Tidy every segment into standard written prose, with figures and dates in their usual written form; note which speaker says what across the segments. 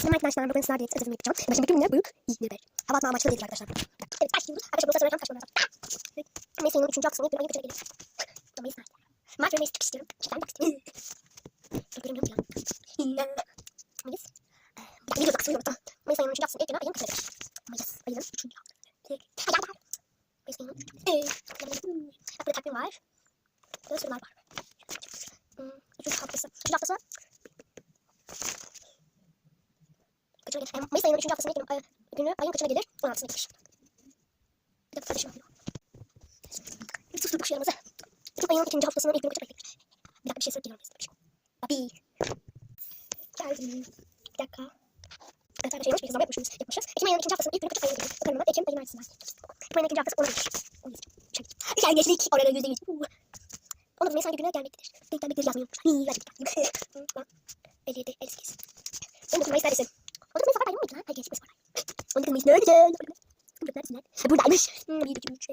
Speaker 1: Selam arkadaşlar, bugün sizlerle ödevimi yapacağım. Başım bütün günler büyük iyi bir hava amaçlı değil arkadaşlar. Evet, başlıyoruz. Arkadaşlar bu sırada kaç bölüm var? Mesleğinin 3. aksını yapıyorum. Ayın kaçına geliyor. Mayıs nerede? Mart ve Mayıs çok istiyorum. Cidden çok istiyorum. Çok görünüyor ya. Mayıs. Bir dakika, aksını yoktu. Mayıs ayının 3. aksını ilk günü ayın kaçına geliyor. Mayıs ayının 3. aksını. Mayıs ayının 3. Bak burada takvim var. Burada sorular var. 3. haftası. 3. haftası. Mayıs ayının 3. haftasının ilk günü ayın kaçına gelir? 16'sına gelir. Bir dakika kardeşim yapıyor. Bir susturduk şu yanımıza. Ayın 2. haftasının ilk günü kaçına gelir? Bir dakika bir şey söyleyeyim. Geldim. Bir dakika. Evet arkadaşlar yanlış bir hesap yapmışız. Ekim ayının 2. haftasının ilk günü kaçına gelir? Bakalım Ekim ayın aynısından. Ekim ayının 2. haftası 10'a gelir. Yani geçtik. Orada %100. 19 Mayıs hangi güne gelmektedir? Denk gelmektedir yazmayı unutmuşlar. 57, 58. 19 Mayıs neredesin? 19 Mayıs var mıydı lan? Hayır, 19 Mayıs var. 19 Mayıs neredesin? Neredesin lan? Buradaymış. 1, 2, 3,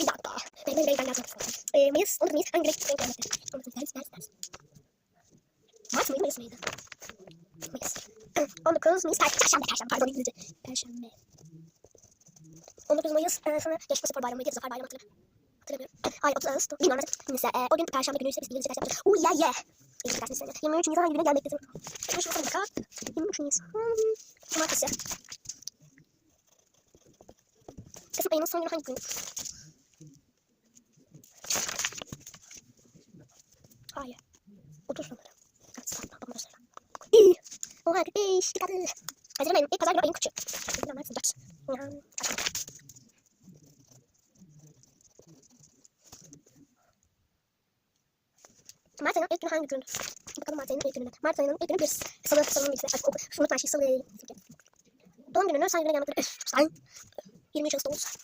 Speaker 1: bir dakika. Ben lazım. Mayıs, 19 Mayıs hangi renk gelmektedir? 19 Mayıs, ders. Mart mıydı, Mayıs mıydı? Mayıs. 19 Mayıs, Perşembe, pardon İngilizce. Perşembe. 19 Mayıs sana Gençlik Spor Bayramı mıydı? Zafer Bayramı hatırlamıyorum. Ay 30 Ağustos. Bilmiyorum mesela. O gün Perşembe günü ise biz İngilizce ders yapacağız. Yeah. 23 Nisan hangi güne gelmektedir? 23 Nisan dakika. 23 Nisan. Cumartesi. Kasım ayının son günü hangi gün? Hayır. 30 sanırım. Evet, tamam. Bunları söyle. Oha 45. Dikkat edin. Haziran ayının ilk pazar günü ayın küçüğü. Mart ayının ilk günü hangi gün? Bakalım Mart ayının ilk günü. Mart ayının ilk günü bir salının birisi. Şunu unutma salı. Doğum gününü hangi güne gelmektedir? 23 Ağustos.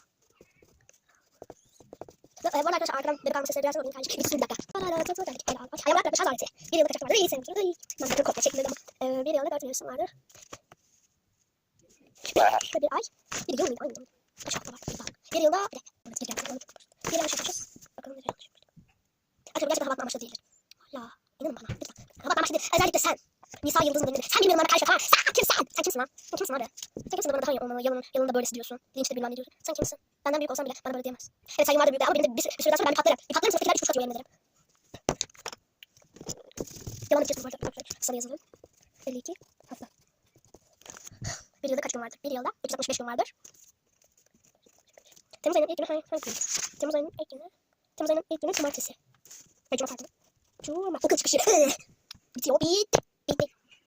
Speaker 1: Bu arada arkadaşlar arkadan bebek alma sesleri biraz olayım kardeşim. Bir dakika. Ayağım arkadaşlar zaleti. Bir yılda kaç vardır? İyi senin. Ben bakın kopya şeklinde ama. Bir yılda 4 yarışım vardır. Bir ay. Bir yıl mıydı? Aynı mı? Kaç hafta var? Bir yılda. Bir yanlış yapmışız. Bakalım ne yanlış yapmışız. Arkadaşlar gerçekten hava amaçlı değildir. Ya inanın bana. Lütfen. Hava amaçlı değil. Özellikle sen. Nisa Yıldız'ın önünde. Sen benim yanıma karşı yapar. Sen kimsin? Sen kimsin lan? Sen kimsin abi? Sen kimsin de bana daha iyi olmalı? Yalında böylesi diyorsun. Bilinçli bilmem ne diyorsun. Sen kimsin? Benden büyük olsan bile bana böyle diyemez. Evet saygım vardır büyük ama benim de bir süreden sonra ben bir patlarım. Bir patlarım sınıftakiler 3 atıyor yemin ederim. Devam edeceğiz bu arada. Sana yazalım. 52 hafta. Bir yılda kaç gün vardır? Bir yılda 365 gün vardır. Temmuz ayının ilk günü hangi gün? Temmuz ayının ilk günü cumartesi. Ve cuma pardon. Okul çıkışı. Bitiyor. Bitti.